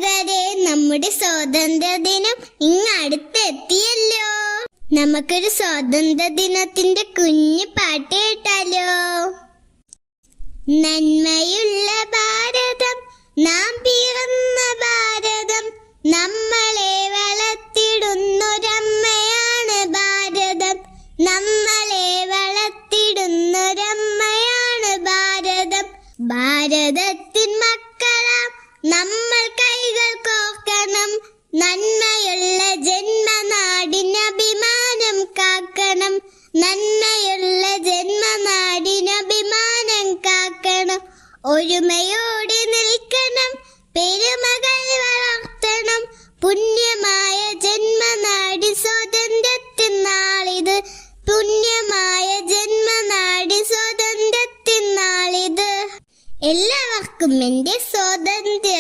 കൂട്ടുകാരെ, നമ്മുടെ സ്വാതന്ത്ര്യ ദിനം ഇങ്ങടുത്തെത്തിയല്ലോ. നമുക്കൊരു സ്വാതന്ത്ര്യ ദിനത്തിന്റെ കുഞ്ഞു പാട്ട് കേട്ടാലോ? നന്മയുള്ള ഭാരതം, നാം പിറന്ന ഭാരതം, നമ്മളെ വളർത്തിടുന്നൊരമ്മയാണ് ഭാരതം. നമ്മളെ വളർത്തിടുന്നൊരമ്മയാണ് ഭാരതം. ഭാരതത്തിൻ മക്കളാം നമ്മൾ കൈകൾ കോർക്കണം. നന്മയുള്ള ജന്മനാടിന് അഭിമാനം കാക്കണം. നന്മയുള്ള ജന്മനാടിന് അഭിമാനം കാക്കണം. ഒരുമയുള്ള